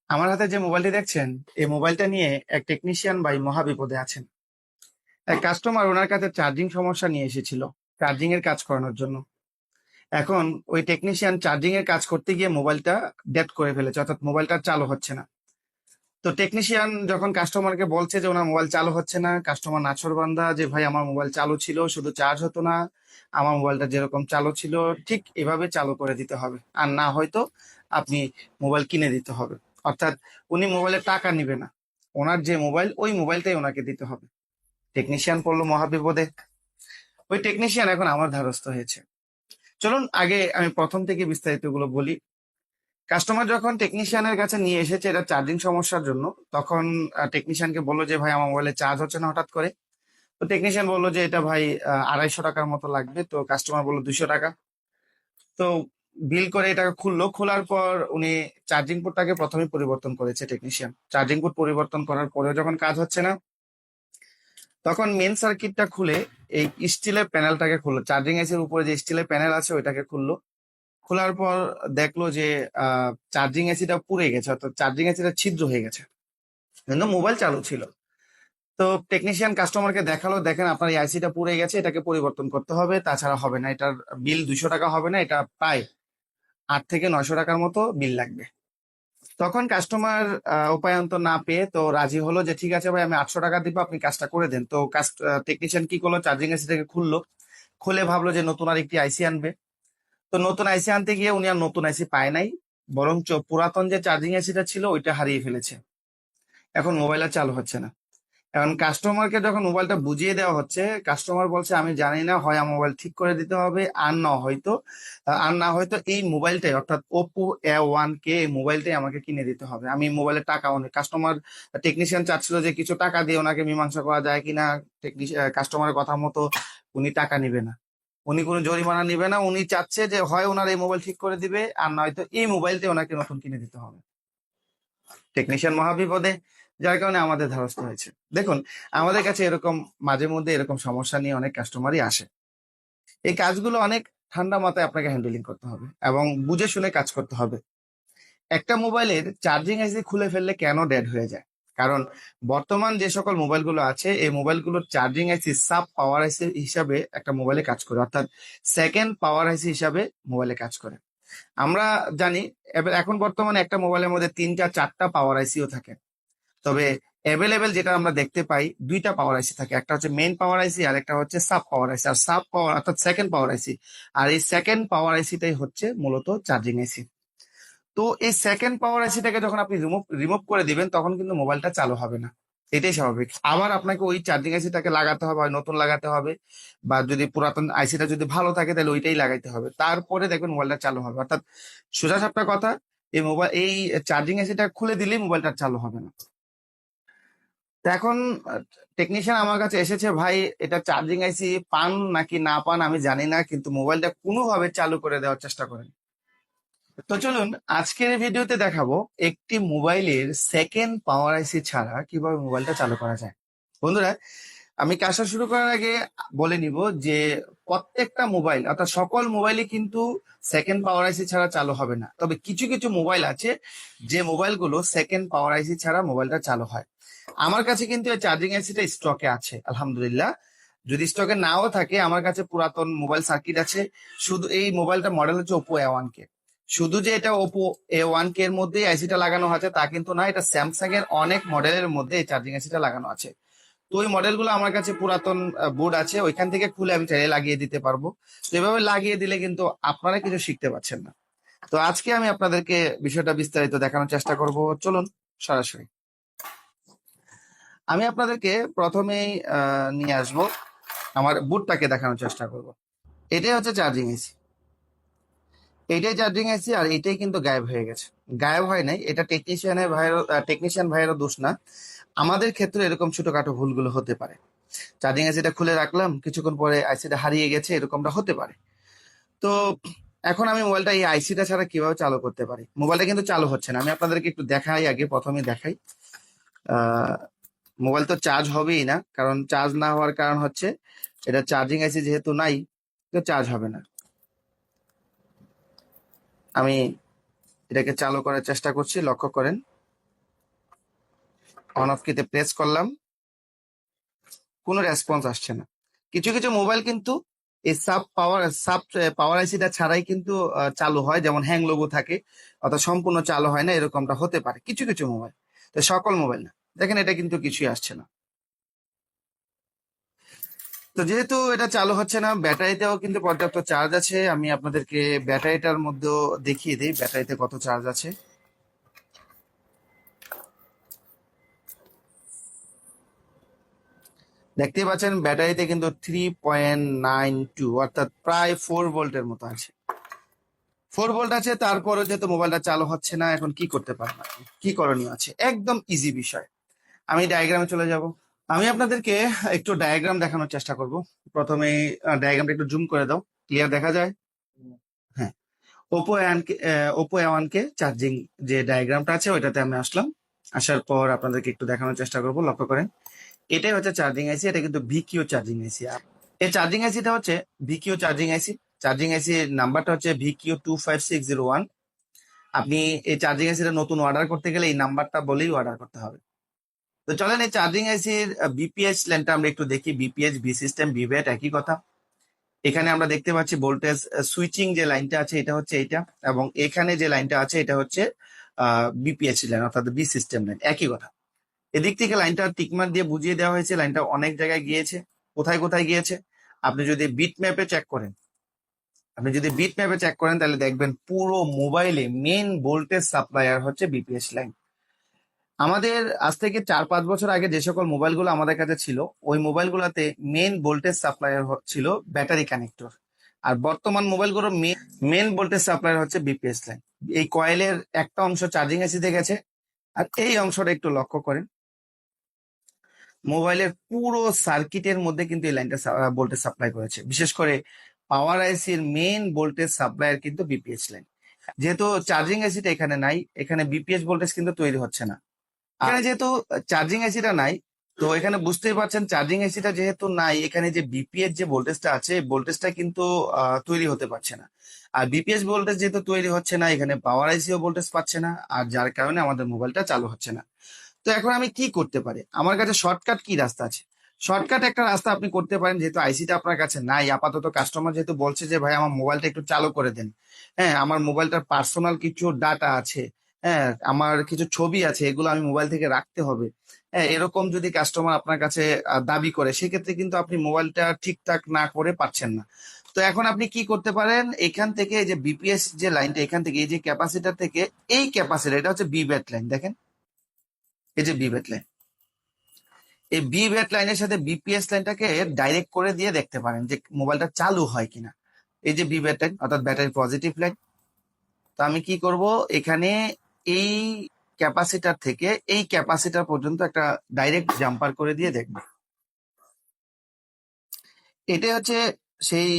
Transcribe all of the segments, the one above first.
আমার হাতে যে মোবাইলটি দেখছেন, এই মোবাইলটা নিয়ে এক টেকনিশিয়ান ভাই মহা বিপদে আছেন। এক কাস্টমার ওনার কাছে চার্জিং সমস্যা নিয়ে এসেছিল চার্জিং এর কাজ করানোর জন্য। এখন ওই টেকনিশিয়ান চার্জিং এর কাজ করতে গিয়ে মোবাইলটা ডেড করে ফেলেছে, অর্থাৎ মোবাইলটা চালু হচ্ছে না। তো টেকনিশিয়ান যখন কাস্টমারকে বলছে যে ওনার মোবাইল চালু হচ্ছে না, কাস্টমার নাছোড়বান্দা যে ভাই আমার মোবাইল চালু ছিল, শুধু চার্জ হতো না, আমার মোবাইলটা যেরকম চালু ছিল ঠিক এভাবে চালু করে দিতে হবে, আর না হয়তো আপনি মোবাইল কিনে দিতে হবে। অর্থাৎ উনি মোবাইলের টাকা নিবে না, ওনার যে মোবাইল ওই মোবাইলটাই ওনাকে দিতে হবে। টেকনিশিয়ান পড়লো মহাবিপদে। ওই টেকনিশিয়ান এখন আমার ধারস্থ হয়েছে। চলুন আগে আমি প্রথম থেকে বিস্তারিত গুলো বলি। কাস্টমার যখন টেকনিশিয়ানের কাছে নিয়ে এসেছে এটা চার্জিং সমস্যার জন্য, তখন টেকনিশিয়ানকে বললো যে ভাই আমার মোবাইলে চার্জ হচ্ছে না হঠাৎ করে। তো টেকনিশিয়ান বললো যে এটা ভাই 250 টাকার মতো লাগবে। তো কাস্টমার বললো 200 টাকা। তো বিল করে এটা খুললো, খোলার পর উনি চার্জিং পোর্টটাকে প্রথমে পরিবর্তন করেছে। টেকনিশিয়ান চার্জিং পোর্ট পরিবর্তন করার পরেও যখন কাজ হচ্ছে না, তখন মেন সার্কিটটা খুলে এই স্টিলের প্যানেলটাকে খুললো, চার্জিং এসির উপরে যে স্টিলের প্যানেল আছে ওইটাকে খুললো। খোলার পর দেখলো যে চার্জিং এসিটা পুড়ে গেছে, অর্থাৎ চার্জিং এসিটা ছিদ্র হয়ে গেছে, কিন্তু মোবাইল চালু ছিল। তো টেকনিশিয়ান কাস্টমারকে দেখালো, দেখেন আপনার এই আইসিটা পুড়ে গেছে, এটাকে পরিবর্তন করতে হবে, তাছাড়া হবে না। এটার বিল 200 টাকা হবে না, এটা প্রায় 800 থেকে 900 টাকার মতো বিল লাগবে। তখন কাস্টমার উপায়ন্তর না পেয়ে তো রাজি হলো যে ঠিক আছে ভাই, আমি 800 টাকা দিব, আপনি কাজটা করে দেন। তো টেকনিশিয়ান কি করলো, চার্জিং এসিটাকে খুললো, খুলে ভাবলো যে নতুন আর একটি আইসি আনবে। তো নতুন আইসি আনতে গিয়ে উনি আর নতুন আইসি পায় নাই, বরঞ্চ পুরাতন যে চার্জিং এসিটা ছিল ওইটা হারিয়ে ফেলেছে। এখন মোবাইল আর চালু হচ্ছে না। এখন কাস্টমারকে যখন মোবাইলটা বুঝিয়ে দেওয়া হচ্ছে, কাস্টমার বলছে আমি জানি না, হয় আমার মোবাইল ঠিক করে দিতে হবে, আর না হয়তো এই মোবাইলটাই, অর্থাৎ Oppo A1K এই মোবাইলটাই আমাকে কিনে দিতে হবে। আমি মোবাইলের টাকা অনেক, কাস্টমার টেকনিশিয়ান চাচ্ছিল যে কিছু টাকা দিয়ে ওনাকে মীমাংসা করা যায় কিনা। কাস্টমারের কথা মতো উনি টাকা নিবে না, উনি কোনো জরিমানা নিবে না। উনি চাচ্ছে যে হয় ওনার এই মোবাইল ঠিক করে দিবে, আর নয়তো এই মোবাইলটাই ওনাকে নতুন কিনে দিতে হবে। টেকনিশিয়ান মহাবিপদে, যার কারণে আমাদের ধারস্থ হয়েছে। দেখুন, আমাদের কাছে এরকম মাঝে মধ্যে এরকম সমস্যা নিয়ে অনেক কাস্টমারই আসে। এই কাজগুলো অনেক ঠান্ডা মাথায় আপনাকে হ্যান্ডেলিং করতে হবে এবং বুঝে শুনে কাজ করতে হবে। একটা মোবাইলের চার্জিং আইসি খুলে ফেললে কেন ডেড হয়ে যায়? কারণ বর্তমান যে সকল মোবাইলগুলো আছে এই মোবাইলগুলোর চার্জিং আইসি সাব পাওয়ার আইসি হিসাবে একটা মোবাইলে কাজ করে, অর্থাৎ সেকেন্ড পাওয়ার আইসি হিসাবে মোবাইলে কাজ করে। আমরা জানি এবার এখন বর্তমানে একটা মোবাইলের মধ্যে 3টা 4টা পাওয়ার আইসিও থাকে। তবে অ্যাভেলেবেল যেটা আমরা দেখতে পাই, 2টা পাওয়ার আইসি থাকে, একটা হচ্ছে মেইন পাওয়ার আইসি আর একটা হচ্ছে সাব পাওয়ার আইসি। আর সাব পাওয়ার অর্থাৎ সেকেন্ড পাওয়ার আইসি, আর এই সেকেন্ড পাওয়ার আইসিটাই হচ্ছে মূলত চার্জিং আইসি। তো এই সেকেন্ড পাওয়ার আইসিটাকে যখন আপনি রিমুভ রিমুভ করে দিবেন, তখন কিন্তু মোবাইলটা চালু হবে না, এটাই স্বাভাবিক। আবার আপনাকে ওই চার্জিং আইসিটাকে লাগাতে হবে, হয় নতুন লাগাতে হবে, বা যদি পুরাতন আইসিটা যদি ভালো থাকে তাহলে ওইটাই লাগাইতে হবে, তারপরে দেখবেন মোবাইলটা চালু হবে। অর্থাৎ সোজা সাপটা কথা, এই চার্জিং আইসিটা খুলে দিলেই মোবাইলটা চালু হবে না। তো এখন টেকনিশিয়ান আমার কাছে এসেছে, ভাই এটা চার্জিং আইসি পান নাকি না পান আমি জানি না, কিন্তু মোবাইলটা কোনোভাবে চালু করে দেওয়ার চেষ্টা করেন। তো চলুন আজকের এই ভিডিওতে দেখাবো একটি মোবাইলের সেকেন্ড পাওয়ার আইসি ছাড়া কিভাবে মোবাইলটা চালু করা যায়। বন্ধুরা, আমি কাজটা শুরু করার আগে বলে নিব যে প্রত্যেকটা মোবাইল অর্থাৎ সকল মোবাইলই কিন্তু সেকেন্ড পাওয়ার আইসি ছাড়া চালু হবে না। তবে কিছু কিছু মোবাইল আছে যে মোবাইলগুলো সেকেন্ড পাওয়ার আইসি ছাড়া মোবাইলটা চালু হয়। আমার কাছে কিন্তু এই চার্জিং আইসিটা স্টকে আছে আলহামদুলিল্লাহ। যদি স্টকে নাও থাকে, আমার কাছে পুরাতন মোবাইল সার্কিট আছে। শুধু এই মোবাইলটা মডেল হচ্ছে Oppo A1K। শুধু যে এটা Oppo A1K এর মধ্যেই আইসিটা লাগানো আছে তা কিন্তু না, এটা স্যামসাং এর অনেক মডেলের মধ্যে এই চার্জিং আইসিটা লাগানো আছে। তো ওই মডেলগুলো আমার কাছে পুরাতন বোর্ড আছে, ওইখান থেকে খুলে আমি চাইলে লাগিয়ে দিতে পারবো। তো এভাবে লাগিয়ে দিলে কিন্তু আপনারা কিছু শিখতে পারছেন না। তো আজকে আমি আপনাদেরকে বিষয়টা বিস্তারিত দেখানোর চেষ্টা করব। চলুন সরাসরি আমি আপনাদেরকে প্রথমেই নিয়ে আসবো, আমার বুটটাকে দেখানোর চেষ্টা করব। এটাই হচ্ছে চার্জিং এসি, এইটাই চার্জিং এসি, আর এটাই কিন্তু গায়েব হয়ে গেছে। গায়েব হয় নাই, এটা টেকনিশিয়ান ভাইয়েরও দোষ না। আমাদের ক্ষেত্রে এরকম ছোটখাটো ভুলগুলো হতে পারে। চার্জিং আইসিটা খুলে রাখলাম, কিছুক্ষণ পরে আইসিটা হারিয়ে গেছে, এরকমটা হতে পারে। তো এখন আমি মোবাইলটা এই আইসিটা ছাড়া কিভাবে চালু করতে পারি? মোবাইলটা কিন্তু চালু হচ্ছে না, আমি আপনাদেরকে একটু দেখাই, আগে প্রথমে দেখাই। আহ মোবাইল তো চার্জ হবেই না, কারণ চার্জ না হওয়ার কারণ হচ্ছে এটা চার্জিং আইসি যেহেতু নাই, তো চার্জ হবে না। আমি এটাকে চালু করার চেষ্টা করছি, লক্ষ্য করেন। অন অফ কিতে প্রেস করলাম, কোনো রেসপন্স আসছে না। কিছু কিছু মোবাইল কিন্তু এই সাব পাওয়ার আইসিটা ছাড়াই কিন্তু চালু হয়, যেমন হ্যাং লোগো থাকে, অর্থাৎ সম্পূর্ণ চালু হয় না, এরকমটা হতে পারে কিছু কিছু মোবাইল, তো সকল মোবাইল না। দেখেন এটা কিন্তু কিছুই আসছে না। তো যেহেতু এটা চালু হচ্ছে না, ব্যাটারিতেও কিন্তু পর্যাপ্ত চার্জ আছে। আমি আপনাদেরকে ব্যাটারিটার মধ্যেও দেখিয়ে দিই ব্যাটারিতে কত চার্জ আছে। দেখতেই পাচ্ছেন ব্যাটারিতে কিন্তু 3.92, অর্থাৎ প্রায় 4 ভোল্টের মতো আছে। 4 ভোল্ট আছে, তারপরে যেহেতু মোবাইলটা চালু হচ্ছে না, এখন কি করতে পারেন আপনি, কি করণীয় আছে? একদম ইজি বিষয়। আমি ডায়াগ্রামে চলে যাব। আমি আপনাদেরকে একটু ডায়াগ্রাম দেখানোর চেষ্টা করব। প্রথমে ডায়াগ্রামটা একটু জুম করে দাও, ক্লিয়ার দেখা যায়? হ্যাঁ। ওপো এ1কে চার্জিং যে ডায়াগ্রামটা আছে ওইটাতে আমি আসলাম। আসার পর আপনাদেরকে একটু দেখানোর চেষ্টা করব। লক্ষ্য করেন, এটাই হচ্ছে চার্জিং আইসি, এটা কিন্তু ভিকিউ চার্জিং আইসি। এই চার্জিং আইসিটা হচ্ছে ভিকিউ চার্জিং আইসি। চার্জিং আইসি নাম্বারটা হচ্ছে VQ25601। আপনি এই চার্জিং আইসিটা নতুন অর্ডার করতে গেলে এই নাম্বারটা বলেই অর্ডার করতে হবে। তো চলেন এই চার্জিং আইসির বিপিএইচ লাইনটা আমরা একটু দেখি। বিপিএইচ, বি সিস্টেম, বি ব্যাট একই কথা। এখানে আমরা দেখতে পাচ্ছি ভোল্টেজ সুইচিং যে লাইনটা আছে এটা হচ্ছে এইটা, এবং এখানে যে লাইনটা আছে এটা হচ্ছে বিপিএইচ লাইন, অর্থাৎ বি সিস্টেম লাইন, একই কথা। এদিক থেকে লাইনটা টিকমার্ক দিয়ে বুঝিয়ে দেওয়া হয়েছে। লাইনটা অনেক জায়গায় গিয়েছে। কোথায় কোথায় গিয়েছে আপনি যদি বিট ম্যাপে চেক করেন, তাহলে দেখবেন পুরো মোবাইলে মেন ভোল্টেজ সাপ্লায়ার হচ্ছে বিপিএস লাইন। আমাদের আজ থেকে 4-5 বছর আগে যে সকল মোবাইলগুলো আমাদের কাছে ছিল, ওই মোবাইলগুলোতে মেন ভোল্টেজ সাপ্লায়ার ছিল ব্যাটারি কানেক্টর। আর বর্তমান মোবাইলগুলোর মেন ভোল্টেজ সাপ্লায়ার হচ্ছে বিপিএস লাইন। এই কয়েলের একটা অংশ চার্জিং এসিতে গেছে, আর এই অংশটা একটু লক্ষ্য করেন, মোবাইলের পুরো সার্কিটের মধ্যে কিন্তু এই লাইনটা ভোল্টেজ সাপ্লাই করেছে। বিশেষ করে পাওয়ার আইসির মেইন ভোল্টেজ সাপ্লায়ার কিন্তু বিপিএস লাইন। যেহেতু চার্জিং আইসিটা এখানে নাই, এখানে বিপিএস ভোল্টেজ কিন্তু তৈরি হচ্ছে না। এখানে যেহেতু চার্জিং আইসিটা নাই, তো এখানে বুঝতেই পারছেন চার্জিং আইসিটা যেহেতু নাই, এখানে যে বিপিএস যে ভোল্টেজটা আছে, ভোল্টেজটা কিন্তু তৈরি হতে পারছে না। আর বিপিএস ভোল্টেজ যেহেতু তৈরি হচ্ছে না, এখানে পাওয়ার আইসিও ভোল্টেজ পাচ্ছে না, আর যার কারণে আমাদের মোবাইলটা চালু হচ্ছে না। তো এখন আমি কি করতে পারি? আমার কাছে শর্টকাট কি রাস্তা আছে? শর্টকাট একটা রাস্তা আপনি করতে পারেন, যেহেতু আইসিটা আপনার কাছে নাই আপাতত, কাস্টমার যেহেতু বলছে যে ভাই আমার মোবাইলটা একটু চালু করে দেন। হ্যাঁ, আমার মোবাইলটার পার্সোনাল কিছু ডাটা আছে, হ্যাঁ আমার কিছু ছবি আছে, এগুলো আমি মোবাইল থেকে রাখতে হবে। হ্যাঁ, এরকম যদি কাস্টমার আপনার কাছে দাবি করে, সেক্ষেত্রে কিন্তু আপনি মোবাইলটা ঠিকঠাক না করে পাচ্ছেন না। তো এখন আপনি কি করতে পারেন, এখান থেকে এই যে বিপিএস যে লাইনটা, এখান থেকে এই যে ক্যাপাসিটার থেকে এই ক্যাপাসিটার, এটা হচ্ছে বি ব্যাট লাইন। দেখেন এই যে বি ব্যাট লাইন, এই বি ব্যাট লাইনের সাথে বিপিএস লাইনটাকে ডাইরেক্ট করে দিয়ে দেখতে পারেন যে মোবাইলটা চালু হয় কিনা। এই যে বি ব্যাট লাইন, অর্থাৎ ব্যাটারি পজিটিভ লাইন। তো আমি কি করব, এখানে এই ক্যাপাসিটার থেকে এই ক্যাপাসিটার পর্যন্ত একটা ডাইরেক্ট জাম্পার করে দিয়ে দেখব। এটা হচ্ছে সেই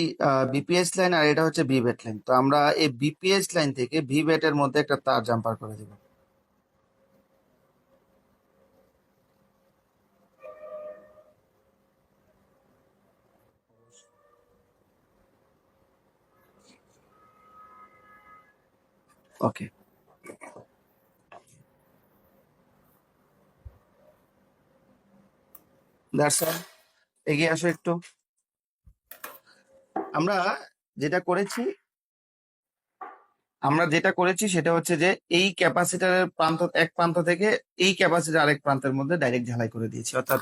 বিপিএস লাইন, আর এটা হচ্ছে বি ব্যাট লাইন। তো আমরা এই বিপিএস লাইন থেকে ভি ব্যাটের মধ্যে একটা তার জাম্পার করে দেব। ওকে, দ্যাটস অল। এগিয়ে আসো একটু। আমরা যেটা করেছি সেটা হচ্ছে যে এই ক্যাপাসিটারের এক প্রান্ত থেকে এই ক্যাপাসিটার আরেক প্রান্তের মধ্যে ডাইরেক্ট ঝালাই করে দিয়েছি, অর্থাৎ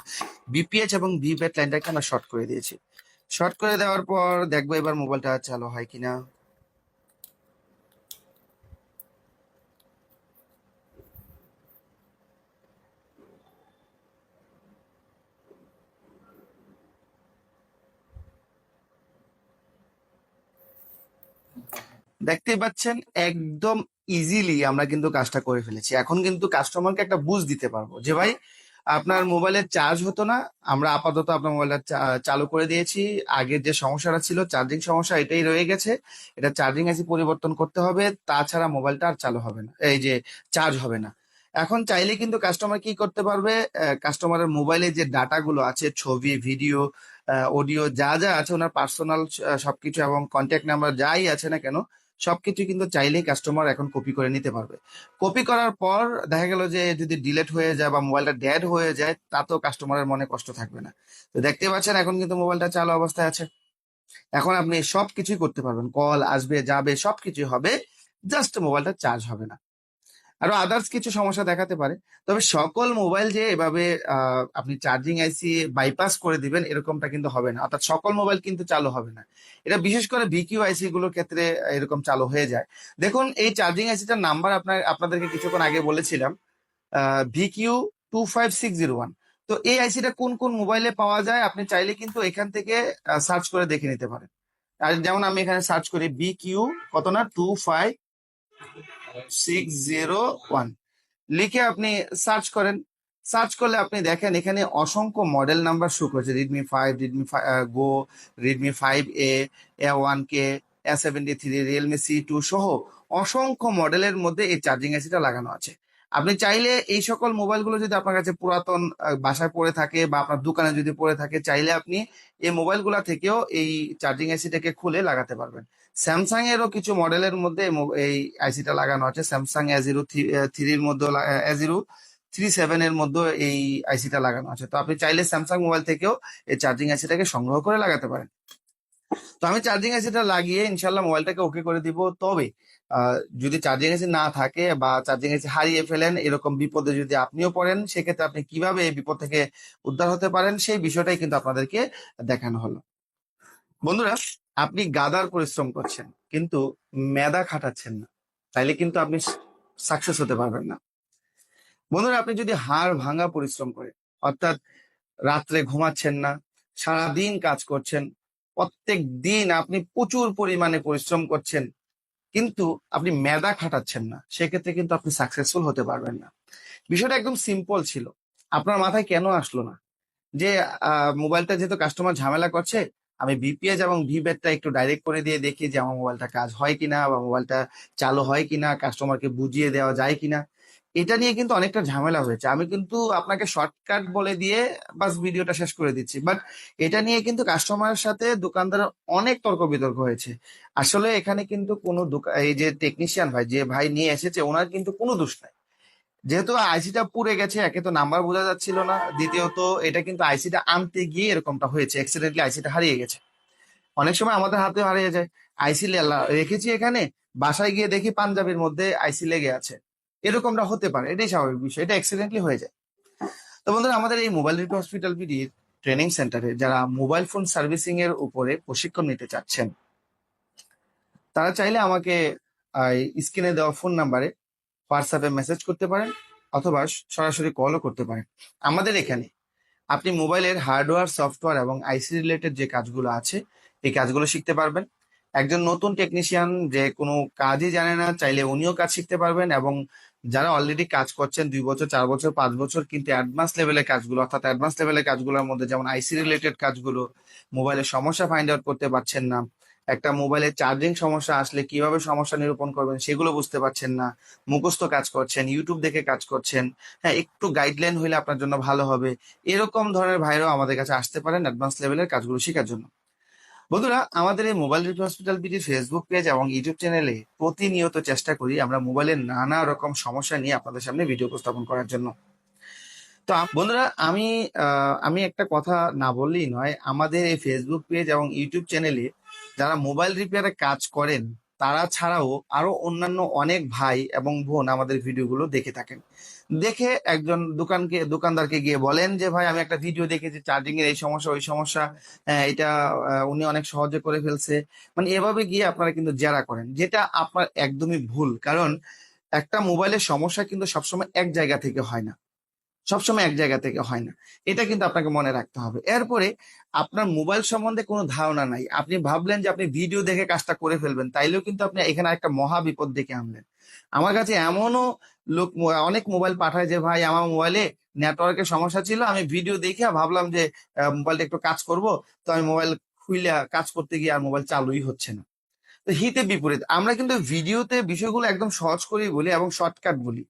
বিপিএইচ এবং ভি ব্যাট লাইনটাকে আমরা শর্ট করে দিয়েছি। শর্ট করে দেওয়ার পর দেখবো এবার মোবাইলটা চালু হয় কিনা। দেখতেই পাচ্ছেন একদম ইজিলি আমরা কিন্তু কাজটা করে ফেলেছি। এখন কিন্তু কাস্টমারকে একটা বুঝ দিতে পারবো যে ভাই আপনার মোবাইলের চার্জ হতো না, আমরা আপাতত আপনার মোবাইলটা চালু করে দিয়েছি। আগের যে সমস্যাটা ছিল চার্জিং সমস্যা, এটাই রয়ে গেছে। এটা চার্জিং আইসি পরিবর্তন করতে হবে, তাছাড়া মোবাইলটা আর চালু হবে না, এই যে চার্জ হবে না। এখন চাইলে কিন্তু কাস্টমার কি করতে পারবে, কাস্টমারের মোবাইলে যে ডাটাগুলো আছে, ছবি, ভিডিও, অডিও, যা যা আছে, ওনার পার্সোনাল সবকিছু এবং কন্ট্যাক্ট নাম্বার যাই আছে না কেন, সবকিছু কিন্তু চাইলেই কাস্টমার এখন কপি করে নিতে পারবে। কপি করার পর দেখা গেল যে যদি ডিলেট হয়ে যায় বা মোবাইলটা ডেড হয়ে যায়, তাতেও কাস্টমারের মনে কষ্ট থাকবে না। তো দেখতে পাচ্ছেন এখন কিন্তু মোবাইলটা চালু অবস্থায় আছে। এখন আপনি সবকিছুই করতে পারবেন, কল আসবে যাবে সবকিছুই হবে, জাস্ট মোবাইলটা চার্জ হবে না। আরো আদার্স কিছু সমস্যা দেখাতে পারে। তবে সকল মোবাইল যে এভাবে আপনি চার্জিং আইসি বাইপাস করে দিবেন এরকমটা কিন্তু হবে না, অর্থাৎ সকল মোবাইল কিন্তু চালু হবে না। এটা বিশেষ করে ভিকিউ আইসি গুলোর ক্ষেত্রে এরকম চালু হয়ে যায়। দেখুন এই চার্জিং আইসিটার নাম্বার আপনাদেরকে কিছুক্ষণ আগে বলেছিলাম, ভিকিউ 25601। তো এই আইসিটা কোন কোন মোবাইলে পাওয়া যায় আপনি চাইলে কিন্তু এখান থেকে সার্চ করে দেখে নিতে পারেন। আর যেমন আমি এখানে সার্চ করি বিকিউ কত না 25601 লিখে আপনি সার্চ করেন। সার্চ করলে আপনি দেখেন এখানে অসংখ্য মডেল নাম্বার শো করেছে, Redmi 5, go, Redmi 5A, A1K, A73, Realme C2 সহ অসংখ্য মডেলের মধ্যে এই চার্জিং এসিটা লাগানো আছে। আপনি চাইলে এই সকল মোবাইলগুলো যদি আপনার কাছে পুরাতন বাসায় পড়ে থাকে বা আপনার দোকানে যদি পড়ে থাকে, চাইলে আপনি এই মোবাইলগুলা থেকেও এই চার্জিং এসিটাকে খুলে লাগাতে পারবেন। স্যামসাং এরও কিছু মডেলের মধ্যে এই আইসিটা লাগানো আছে। স্যামসাং A03-এর মধ্যে, A037 এর মধ্যে এই আইসিটা লাগানো আছে। তো আপনি চাইলে স্যামসাং মোবাইল থেকেও এই চার্জিং আইসিটাকে সংগ্রহ করে লাগাতে পারেন। তো আমি চার্জিং আইসিটা লাগিয়ে ইনশাল্লাহ মোবাইলটাকে ওকে করে দিব। তবে যদি চার্জিং আইসি না থাকে বা চার্জিং আইসি হারিয়ে ফেলেন, এরকম বিপদে যদি আপনিও পড়েন, সেক্ষেত্রে আপনি কিভাবে এই বিপদ থেকে উদ্ধার হতে পারেন সেই বিষয়টাই কিন্তু আপনাদেরকে দেখানো হলো। বন্ধুরা, আপনি গাদার পরিশ্রম করছেন কিন্তু মেধা খাটাচ্ছেন না, তাইলে কিন্তু আপনি সাকসেস হতে পারবেন না। বন্ধুরা, আপনি যদি হাড় ভাঙা পরিশ্রম করেন, অর্থাৎ রাত্রে ঘুমাচ্ছেন না, সারাদিন কাজ করছেন, প্রত্যেক দিন আপনি প্রচুর পরিমাণে পরিশ্রম করছেন, কিন্তু আপনি মেধা খাটাচ্ছেন না, সেক্ষেত্রে কিন্তু আপনি সাকসেসফুল হতে পারবেন না। বিষয়টা একদম সিম্পল ছিল। আপনার মাথায় কেন আসলো না যে মোবাইলটা যেহেতু কাস্টমার ঝামেলা করছে, আমি বিপিএস এবং ভিব্যাটটা একটু ডাইরেক্ট করে দিয়ে দেখি যে আমার মোবাইলটা কাজ হয় কিনা বা মোবাইলটা চালু হয় কিনা, কাস্টমারকে বুঝিয়ে দেওয়া যায় কিনা। এটা নিয়ে কিন্তু অনেকটা ঝামেলা হয়েছে। আমি কিন্তু আপনাকে শর্টকাট বলে দিয়ে বাস ভিডিওটা শেষ করে দিচ্ছি, বাট এটা নিয়ে কিন্তু কাস্টমারের সাথে দোকানদারের অনেক তর্ক বিতর্ক হয়েছে। আসলে এখানে কিন্তু কোনো এই যে টেকনিশিয়ান ভাই, যে ভাই নিয়ে এসেছে, ওনার কিন্তু কোনো দোষ নাই। যেহেতু আইসিটা পুড়ে গেছে, একে তো নাম্বার বোঝা যাচ্ছিল না, দ্বিতীয়ত এটা কিন্তু আইসিটা আনতে গিয়ে এরকমটা হয়েছে, অ্যাক্সিডেন্টলি আইসিটা হারিয়ে গেছে। অনেক সময় আমাদের হাতে হারিয়ে যায়। আইসি রেখেছি এখানে, বাসায় গিয়ে দেখি পাঞ্জাবির মধ্যে আইসি লেগে আছে। এরকমটা হতে পারে, এটাই স্বাভাবিক বিষয়, এটা অ্যাক্সিডেন্টলি হয়ে যায়। তো বন্ধুরা, আমাদের এই মোবাইল রিপেয়ার হসপিটাল বিডির ট্রেনিং সেন্টারে যারা মোবাইল ফোন সার্ভিসিং এর উপরে প্রশিক্ষণ নিতে চাচ্ছেন, তারা চাইলে আমাকে স্ক্রিনে দেওয়া ফোন নাম্বারে হোয়াটসঅ্যাপে মেসেজ করতে পারেন, অথবা সরাসরি কলও করতে পারেন। আমাদের এখানে আপনি মোবাইলের হার্ডওয়্যার, সফটওয়্যার এবং আইসি রিলেটেড যে কাজগুলো আছে, এই কাজগুলো শিখতে পারবেন। একজন নতুন টেকনিশিয়ান যে কোনো কাজই জানে না, চাইলে উনিও কাজ শিখতে পারবেন। এবং যারা অলরেডি কাজ করছেন 2 বছর, 4 বছর, 5 বছর, কিন্তু অ্যাডভান্স লেভেলের কাজগুলো, অর্থাৎ অ্যাডভান্স লেভেলের কাজগুলোর মধ্যে যেমন আইসি রিলেটেড কাজগুলো, মোবাইলের সমস্যা ফাইন্ড আউট করতে পারছেন না, একটা মোবাইলের চার্জিং সমস্যা আসলে কিভাবে সমস্যা নিরূপণ করবেন সেগুলো বুঝতে পারছেন না, মুখস্থ কাজ করছেন, ইউটিউব দেখে কাজ করছেন, হ্যাঁ একটু গাইডলাইন হইলে আপনার জন্য ভালো হবে, এরকম ধরনের ভাইরাও আমাদের কাছে আসতে পারেন অ্যাডভান্স লেভেলের কাজগুলো শেখার জন্য। বন্ধুরা, আমাদের এই মোবাইল রিপেয়ার হসপিটাল বিডির ফেসবুক পেজ এবং ইউটিউব চ্যানেলে প্রতিনিয়ত চেষ্টা করি আমরা মোবাইলের নানা রকম সমস্যা নিয়ে আপনাদের সামনে ভিডিও উপস্থাপন করার জন্য। তো বন্ধুরা, আমি একটা কথা না বললেই নয়, আমাদের এই ফেসবুক পেজ এবং ইউটিউব চ্যানেলে যারা মোবাইল রিপেয়ারে কাজ করেন, তারা ছাড়াও আরো অন্যান্য অনেক ভাই এবং বোন আমাদের ভিডিওগুলো দেখে থাকেন। দেখে একজন দোকানদারকে গিয়ে বলেন যে ভাই, আমি একটা ভিডিও দেখেছি, চার্জিং এর এই সমস্যা ওই সমস্যা, এটা উনি অনেক সহজে করে ফেলছে। মানে এভাবে গিয়ে আপনারা কিন্তু জেরা করেন, যেটা আপনার একদমই ভুল। কারণ একটা মোবাইলের সমস্যা কিন্তু সবসময় এক জায়গা থেকে হয় না, সবসময় এক জায়গা থেকে হয় না, এটা কিন্তু আপনাকে মনে রাখতে হবে। এরপরে আপনার মোবাইল সম্বন্ধে কোনো ধারণা নাই, আপনি ভাবলেন যে আপনি ভিডিও দেখে কাজটা করে ফেলবেন, তাইলেও কিন্তু আপনি এখানে একটা মহা বিপদ ডেকে আনলেন। আমার কাছে এমনও লোক অনেক মোবাইল পাঠায় যে ভাই, আমার মোবাইলে নেটওয়ার্কের সমস্যা ছিল, আমি ভিডিও দেখে ভাবলাম যে মোবাইলটা একটু কাজ করব, তো আমি মোবাইল খুইলা কাজ করতে গিয়ে আর মোবাইল চালুই হচ্ছে না। তো হিতে বিপরীত, আমরা কিন্তু ভিডিওতে বিষয়গুলো একদম সহজ করেই বলি এবং শর্টকাট বলি,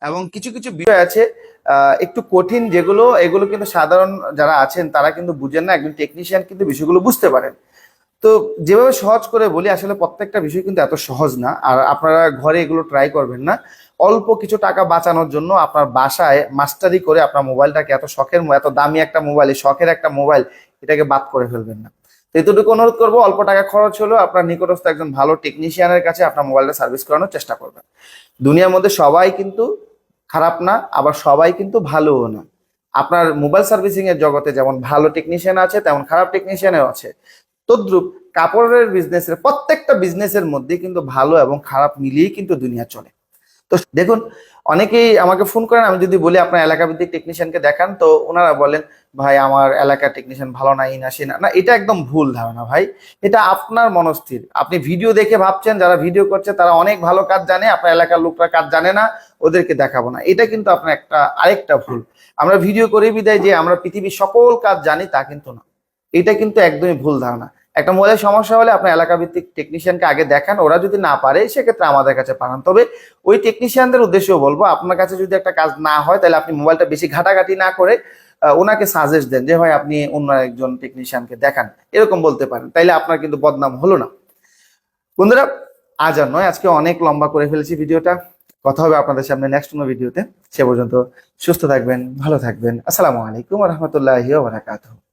এবং কিছু কিছু বিষয় আছে একটু কঠিন, এগুলো কিন্তু সাধারণ যারা আছেন তারা কিন্তু বুঝেন না, একজন টেকনিশিয়ান কিন্তু বিষয়গুলো বুঝতে পারেন। তো যেভাবে সহজ করে বলি, আসলে প্রত্যেকটা বিষয় কিন্তু এত সহজ না। আর আপনারা ঘরে এগুলো ট্রাই করবেন না। অল্প কিছু টাকা বাঁচানোর জন্য আপনার বাসায় মাস্টারি করে আপনার মোবাইলটাকে, এত শখের এত দামি একটা মোবাইল, শখের একটা মোবাইল, এটাকে বাদ করে ফেলবেন না। তো এতটুকু অনুরোধ করবো, অল্প টাকা খরচ হলেও আপনার নিকটস্থ একজন ভালো টেকনিশিয়ানের কাছে আপনার মোবাইলটা সার্ভিস করানোর চেষ্টা করবেন। দুনিয়ার মধ্যে সবাই কিন্তু খারাপ না, আবার সবাই কিন্তু ভালোও না। আপনার মোবাইল সার্ভিসিং এর জগতে যেমন ভালো টেকনিশিয়ান আছে, তেমন খারাপ টেকনিশিয়ানও আছে। তদ্রুপ কাপড়ের বিজনেসের, প্রত্যেকটা বিজনেসের মধ্যে কিন্তু ভালো এবং খারাপ মিলিয়েই কিন্তু দুনিয়া চলে। তো দেখুন, অনেকেই আমাকে ফোন করেন, আমি যদি বলি আপনার এলাকা ভিত্তিক টেকনিশিয়ানকে দেখান, তো ওনারা বলেন ভাই আমার এলাকার টেকনিশিয়ান ভালো না, এই না সে না। না, এটা একদম ভুল ধারণা ভাই। এটা আপনার মনস্থির। আপনি ভিডিও দেখে ভাবছেন যারা ভিডিও করছে তারা অনেক ভালো কাজ জানে, আপনার এলাকার লোকরা কাজ জানে না, ওদেরকে দেখাবো না, এটা কিন্তু আপনার আরেকটা ভুল। আমরা ভিডিও করে বিদায় যে আমরা পৃথিবীর সকল কাজ জানি, তা কিন্তু না। এটা কিন্তু একদমই ভুল ধারণা। একটা মোবাইলের সমস্যা হলে আপনার এলাকা ভিত্তিক টেকনিশিয়ানকে আগে দেখান, ওরা যদি না পারে সেক্ষেত্রে আমাদের কাছে পাঠান। তবে ওই টেকনিশিয়ানদের উদ্দেশ্যেও বলবো, আপনার কাছে যদি একটা কাজ না হয় তাহলে আপনি মোবাইলটা বেশি ঘাটাঘাটি না করে ওনাকে সাজেস্ট দেন যে ভাই আপনি অন্য একজন টেকনিশিয়ানকে দেখান, এরকম বলতে পারেন। তাইলে আপনার কিন্তু বদনাম হলো না। বন্ধুরা, আজ আর নয়, আজকে অনেক লম্বা করে ফেলেছি ভিডিওটা। কথা হবে আপনাদের সামনে নেক্সট কোনো ভিডিওতে। সে পর্যন্ত সুস্থ থাকবেন, ভালো থাকবেন। আসসালামু আলাইকুম ওয়া রাহমাতুল্লাহি ওয়া বারাকাতুহু।